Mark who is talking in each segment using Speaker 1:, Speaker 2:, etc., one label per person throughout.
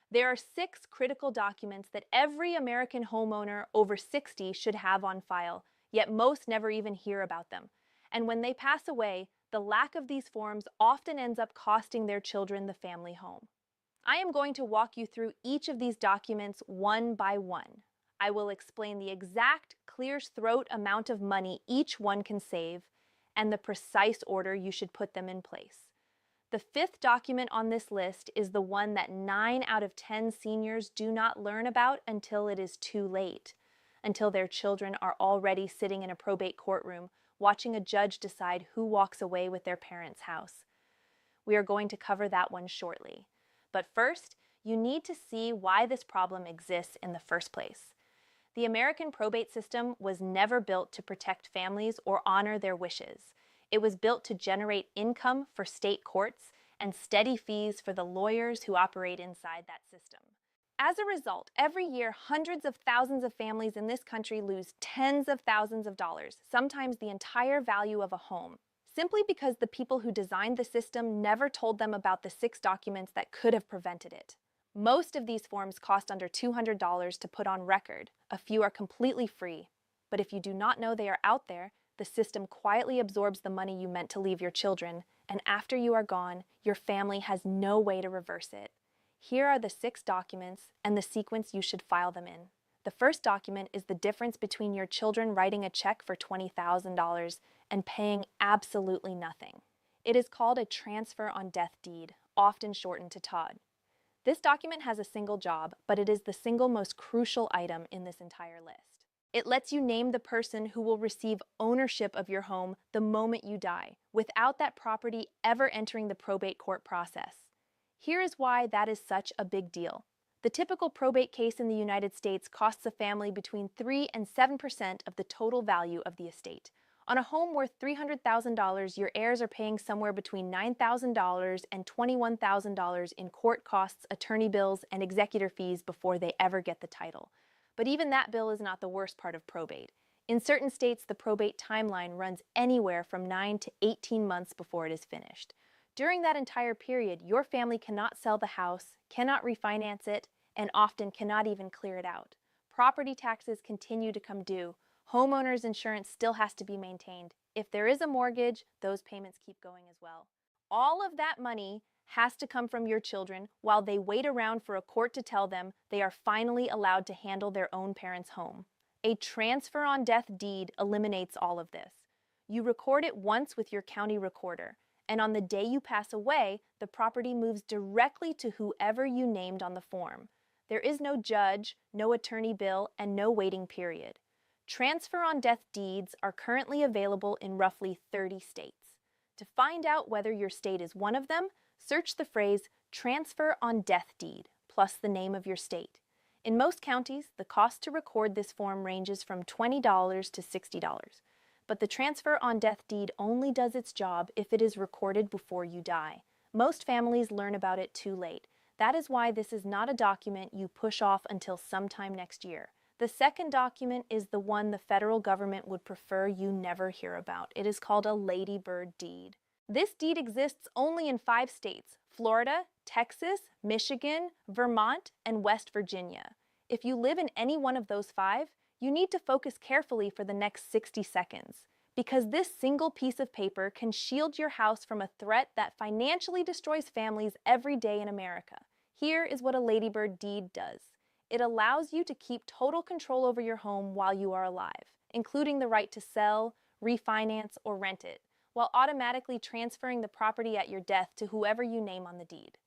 Speaker 1: There are 6 critical documents that every American homeowner over 60 should have on file, yet most never even hear about them. And when they pass away, the lack of these forms often ends up costing their children the family home. I am going to walk you through each of these documents one by one. I will explain the exact, clear-throat amount of money each one can save and the precise order you should put them in place. The 5th document on this list is the one that 9 out of 10 seniors do not learn about until it is too late, until their children are already sitting in a probate courtroom watching a judge decide who walks away with their parents' house. We are going to cover that one shortly. But first, you need to see why this problem exists in the first place. The American probate system was never built to protect families or honor their wishes. It was built to generate income for state courts and steady fees for the lawyers who operate inside that system. As a result, every year, hundreds of thousands of families in this country lose tens of thousands of dollars, sometimes the entire value of a home, simply because the people who designed the system never told them about the 6 documents that could have prevented it. Most of these forms cost under $200 to put on record. A few are completely free. But if you do not know they are out there, the system quietly absorbs the money you meant to leave your children, and after you are gone, your family has no way to reverse it. Here are the 6 documents and the sequence you should file them in. The first document is the difference between your children writing a check for $20,000 and paying absolutely nothing. It is called a transfer on death deed, often shortened to TOD. This document has a single job, but it is the single most crucial item in this entire list. It lets you name the person who will receive ownership of your home the moment you die, without that property ever entering the probate court process. Here is why that is such a big deal. The typical probate case in the United States costs a family between 3 and 7% of the total value of the estate. On a home worth $300,000, your heirs are paying somewhere between $9,000 and $21,000 in court costs, attorney bills, and executor fees before they ever get the title. But even that bill is not the worst part of probate. In certain states, the probate timeline runs anywhere from 9 to 18 months before it is finished. During that entire period, your family cannot sell the house, cannot refinance it, and often cannot even clear it out. Property taxes continue to come due. Homeowners insurance still has to be maintained. If there is a mortgage, those payments keep going as well. All of that money has to come from your children while they wait around for a court to tell them they are finally allowed to handle their own parents' home. A transfer on death deed eliminates all of this. You record it once with your county recorder, and on the day you pass away, the property moves directly to whoever you named on the form. There is no judge, no attorney bill, and no waiting period. Transfer on death deeds are currently available in roughly 30 states. To find out whether your state is one of them, search the phrase "transfer on death deed" plus the name of your state. In most counties, the cost to record this form ranges from $20 to $60. But the transfer on death deed only does its job if it is recorded before you die. Most families learn about it too late. That is why this is not a document you push off until sometime next year. The second document is the one the federal government would prefer you never hear about. It is called a ladybird deed. This deed exists only in 5 states: Florida, Texas, Michigan, Vermont, and West Virginia. If you live in any one of those 5, you need to focus carefully for the next 60 seconds, because this single piece of paper can shield your house from a threat that financially destroys families every day in America. Here is what a ladybird deed does. It allows you to keep total control over your home while you are alive, including the right to sell, refinance, or rent it, while automatically transferring the property at your death to whoever you name on the deed.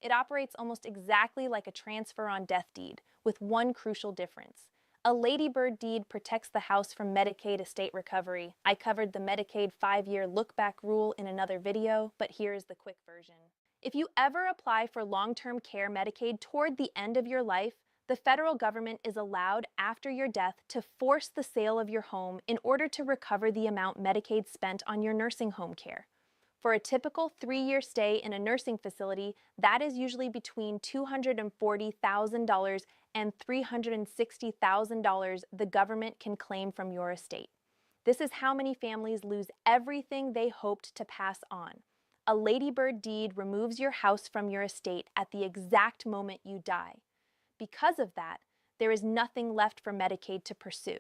Speaker 1: It operates almost exactly like a transfer on death deed, with one crucial difference. A ladybird deed protects the house from Medicaid estate recovery. I covered the Medicaid 5-year look-back rule in another video, but here is the quick version. If you ever apply for long-term care Medicaid toward the end of your life, the federal government is allowed after your death to force the sale of your home in order to recover the amount Medicaid spent on your nursing home care. For a typical 3-year stay in a nursing facility, that is usually between $240,000 and $360,000 the government can claim from your estate. This is how many families lose everything they hoped to pass on. a ladybird deed removes your house from your estate at the exact moment you die. Because of that, there is nothing left for Medicaid to pursue.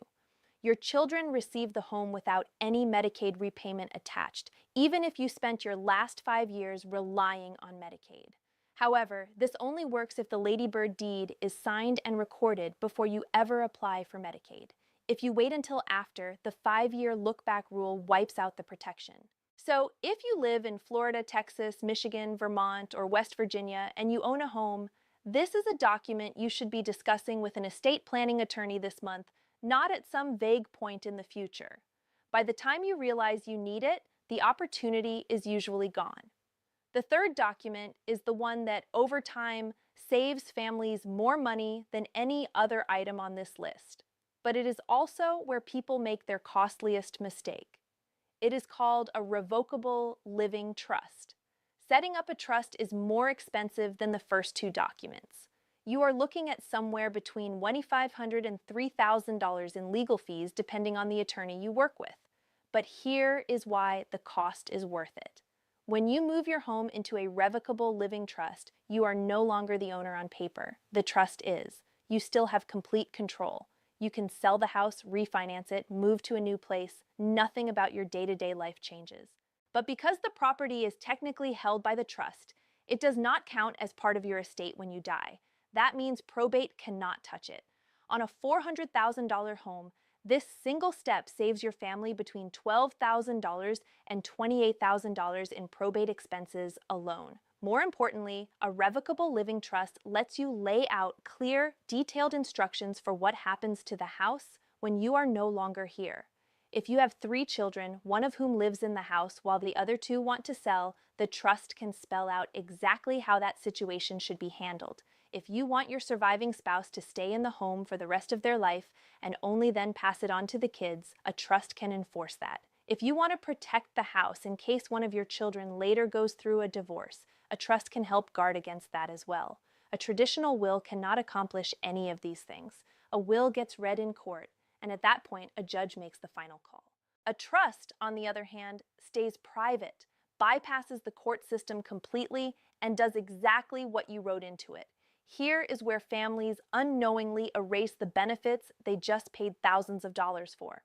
Speaker 1: Your children receive the home without any Medicaid repayment attached, even if you spent your last 5 years relying on Medicaid. However, this only works if the ladybird deed is signed and recorded before you ever apply for Medicaid. If you wait until after, the 5-year look-back rule wipes out the protection. So, if you live in Florida, Texas, Michigan, Vermont, or West Virginia, and you own a home, this is a document you should be discussing with an estate planning attorney this month, not at some vague point in the future. By the time you realize you need it, the opportunity is usually gone. The third document is the one that, over time, saves families more money than any other item on this list. But it is also where people make their costliest mistake. It is called a Revocable Living Trust. Setting up a trust is more expensive than the first two documents. You are looking at somewhere between $2,500 and $3,000 in legal fees depending on the attorney you work with. But here is why the cost is worth it. When you move your home into a revocable living trust, you are no longer the owner on paper. The trust is. You still have complete control. You can sell the house, refinance it, move to a new place. Nothing about your day-to-day life changes. But because the property is technically held by the trust, it does not count as part of your estate when you die. That means probate cannot touch it. On a $400,000 home, this single step saves your family between $12,000 and $28,000 in probate expenses alone. More importantly, a revocable living trust lets you lay out clear, detailed instructions for what happens to the house when you are no longer here. If you have 3 children, one of whom lives in the house while the other 2 want to sell, the trust can spell out exactly how that situation should be handled. If you want your surviving spouse to stay in the home for the rest of their life and only then pass it on to the kids, a trust can enforce that. If you want to protect the house in case one of your children later goes through a divorce, a trust can help guard against that as well. A traditional will cannot accomplish any of these things. A will gets read in court, and at that point, a judge makes the final call. A trust, on the other hand, stays private, bypasses the court system completely, and does exactly what you wrote into it. Here is where families unknowingly erase the benefits they just paid thousands of dollars for.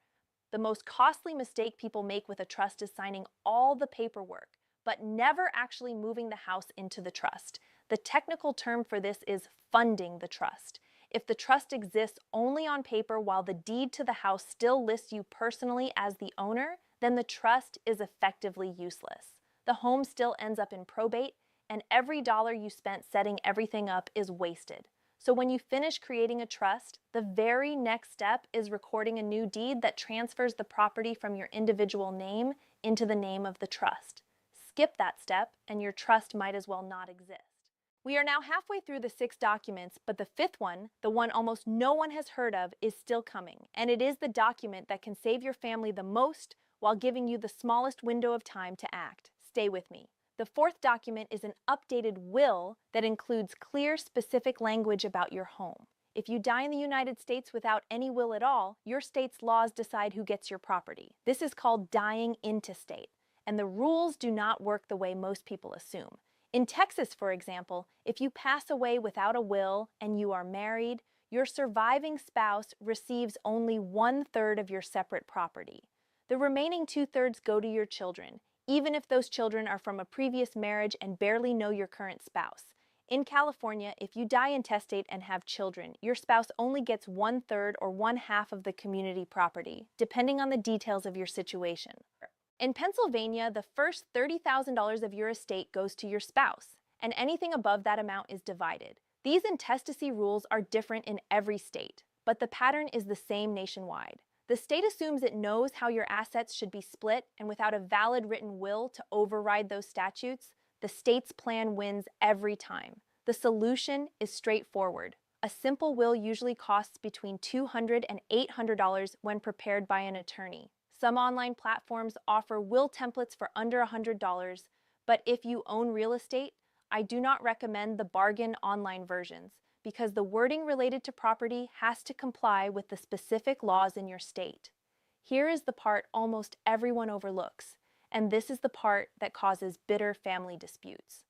Speaker 1: The most costly mistake people make with a trust is signing all the paperwork, but never actually moving the house into the trust. The technical term for this is funding the trust. If the trust exists only on paper while the deed to the house still lists you personally as the owner, then the trust is effectively useless. The home still ends up in probate, and every dollar you spent setting everything up is wasted. So when you finish creating a trust, the very next step is recording a new deed that transfers the property from your individual name into the name of the trust. Skip that step, and your trust might as well not exist. We are now halfway through the 6 documents, but the 5th one, the one almost no one has heard of, is still coming, and it is the document that can save your family the most while giving you the smallest window of time to act. Stay with me. The 4th document is an updated will that includes clear, specific language about your home. If you die in the United States without any will at all, your state's laws decide who gets your property. This is called dying intestate, and the rules do not work the way most people assume. In Texas, for example, if you pass away without a will and you are married, your surviving spouse receives only 1/3 of your separate property. The remaining 2/3 go to your children, even if those children are from a previous marriage and barely know your current spouse. In California, if you die intestate and have children, your spouse only gets 1/3 or 1/2 of the community property, depending on the details of your situation. In Pennsylvania, the first $30,000 of your estate goes to your spouse, and anything above that amount is divided. These intestacy rules are different in every state, but the pattern is the same nationwide. The state assumes it knows how your assets should be split, and without a valid written will to override those statutes, the state's plan wins every time. The solution is straightforward. A simple will usually costs between $200 and $800 when prepared by an attorney. Some online platforms offer will templates for under $100, but if you own real estate, I do not recommend the bargain online versions because the wording related to property has to comply with the specific laws in your state. Here is the part almost everyone overlooks, and this is the part that causes bitter family disputes.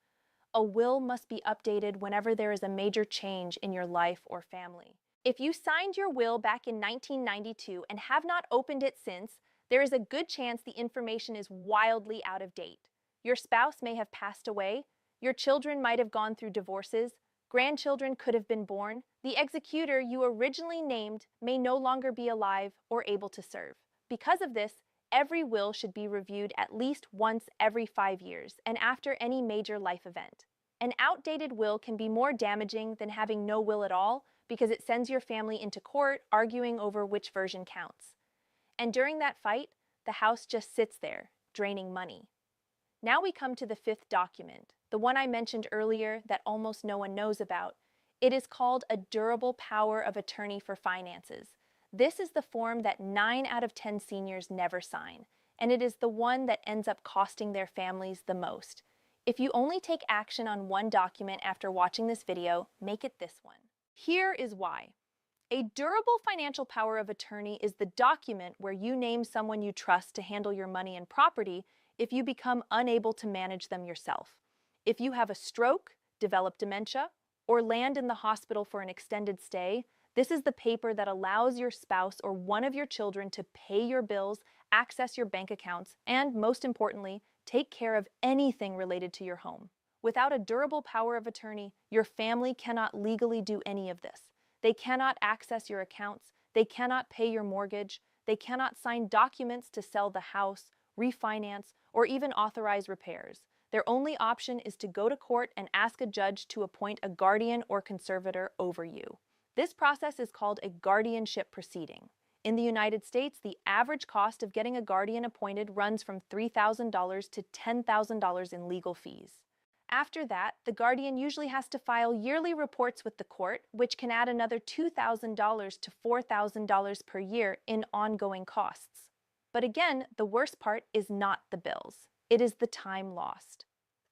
Speaker 1: A will must be updated whenever there is a major change in your life or family. If you signed your will back in 1992 and have not opened it since, there is a good chance the information is wildly out of date. Your spouse may have passed away, your children might have gone through divorces, grandchildren could have been born, the executor you originally named may no longer be alive or able to serve. Because of this, every will should be reviewed at least once every 5 years and after any major life event. An outdated will can be more damaging than having no will at all because it sends your family into court arguing over which version counts. And during that fight, the house just sits there, draining money. Now we come to the fifth document, the one I mentioned earlier that almost no one knows about. It is called a durable power of attorney for finances. This is the form that 9 out of 10 seniors never sign, and it is the one that ends up costing their families the most. If you only take action on one document after watching this video, make it this one. Here is why. A durable financial power of attorney is the document where you name someone you trust to handle your money and property if you become unable to manage them yourself. If you have a stroke, develop dementia, or land in the hospital for an extended stay, this is the paper that allows your spouse or one of your children to pay your bills, access your bank accounts, and, most importantly, take care of anything related to your home. Without a durable power of attorney, your family cannot legally do any of this. They cannot access your accounts, they cannot pay your mortgage, they cannot sign documents to sell the house, refinance, or even authorize repairs. Their only option is to go to court and ask a judge to appoint a guardian or conservator over you. This process is called a guardianship proceeding. In the United States, the average cost of getting a guardian appointed runs from $3,000 to $10,000 in legal fees. After that, the guardian usually has to file yearly reports with the court, which can add another $2,000 to $4,000 per year in ongoing costs. But again, the worst part is not the bills. It is the time lost.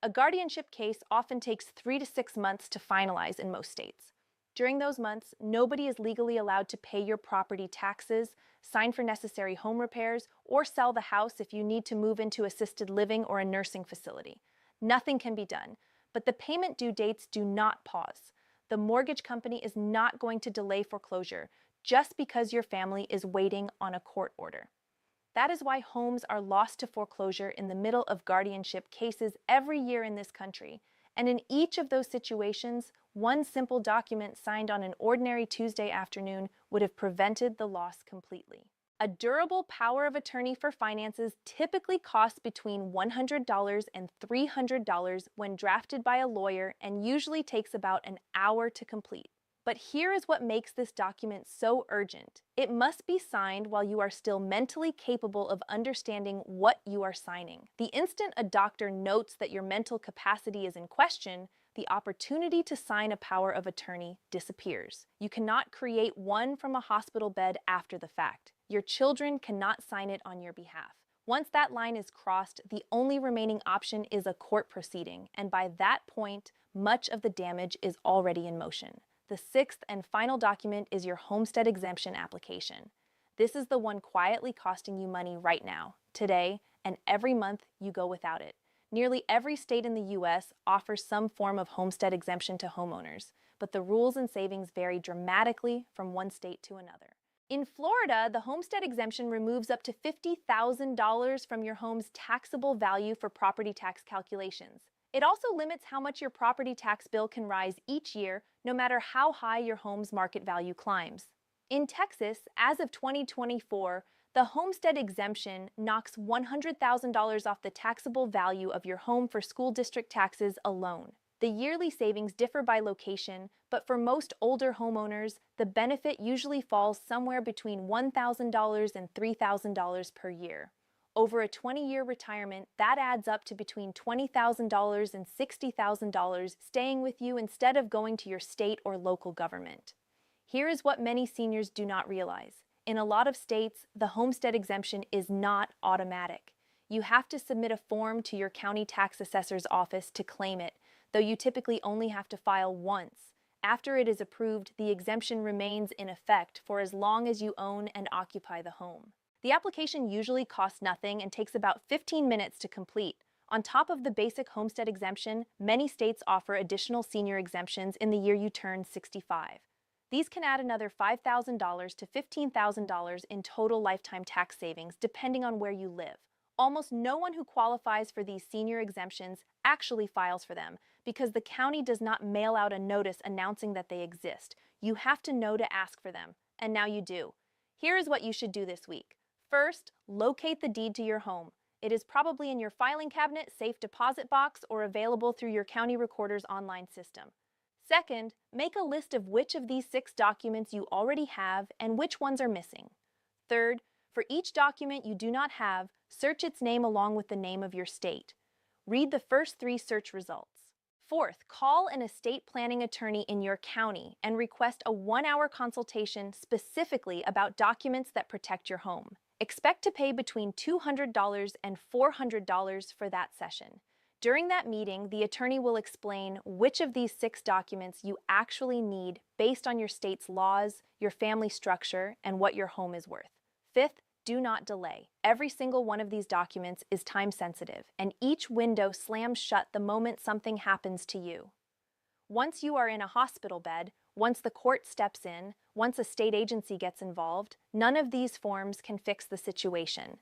Speaker 1: A guardianship case often takes 3 to 6 months to finalize in most states. During those months, nobody is legally allowed to pay your property taxes, sign for necessary home repairs, or sell the house if you need to move into assisted living or a nursing facility. Nothing can be done, but the payment due dates do not pause. The mortgage company is not going to delay foreclosure just because your family is waiting on a court order. That is why homes are lost to foreclosure in the middle of guardianship cases every year in this country. And in each of those situations, one simple document signed on an ordinary Tuesday afternoon would have prevented the loss completely. A durable power of attorney for finances typically costs between $100 and $300 when drafted by a lawyer and usually takes about an hour to complete. But here is what makes this document so urgent. It must be signed while you are still mentally capable of understanding what you are signing. The instant a doctor notes that your mental capacity is in question, the opportunity to sign a power of attorney disappears. You cannot create one from a hospital bed after the fact. Your children cannot sign it on your behalf. Once that line is crossed, the only remaining option is a court proceeding, and by that point, much of the damage is already in motion. The sixth and final document is your Homestead Exemption application. This is the one quietly costing you money right now, today, and every month you go without it. Nearly every state in the U.S. offers some form of homestead exemption to homeowners, but the rules and savings vary dramatically from one state to another. In Florida, the homestead exemption removes up to $50,000 from your home's taxable value for property tax calculations. It also limits how much your property tax bill can rise each year, no matter how high your home's market value climbs. In Texas, as of 2024, the homestead exemption knocks $100,000 off the taxable value of your home for school district taxes alone. The yearly savings differ by location, but for most older homeowners, the benefit usually falls somewhere between $1,000 and $3,000 per year. Over a 20-year retirement, that adds up to between $20,000 and $60,000 staying with you instead of going to your state or local government. Here is what many seniors do not realize. In a lot of states, the homestead exemption is not automatic. You have to submit a form to your county tax assessor's office to claim it, though you typically only have to file once. After it is approved, the exemption remains in effect for as long as you own and occupy the home. The application usually costs nothing and takes about 15 minutes to complete. On top of the basic homestead exemption, many states offer additional senior exemptions in the year you turn 65. These can add another $5,000 to $15,000 in total lifetime tax savings, depending on where you live. Almost no one who qualifies for these senior exemptions actually files for them because the county does not mail out a notice announcing that they exist. You have to know to ask for them, and now you do. Here is what you should do this week. First, locate the deed to your home. It is probably in your filing cabinet, safe deposit box, or available through your county recorder's online system. Second, make a list of which of these 6 documents you already have and which ones are missing. Third, for each document you do not have, search its name along with the name of your state. Read the first 3 search results. Fourth, call an estate planning attorney in your county and request a 1-hour consultation specifically about documents that protect your home. Expect to pay between $200 and $400 for that session. During that meeting, the attorney will explain which of these 6 documents you actually need based on your state's laws, your family structure, and what your home is worth. Fifth, do not delay. Every single one of these documents is time sensitive, and each window slams shut the moment something happens to you. Once you are in a hospital bed, once the court steps in, once a state agency gets involved, none of these forms can fix the situation.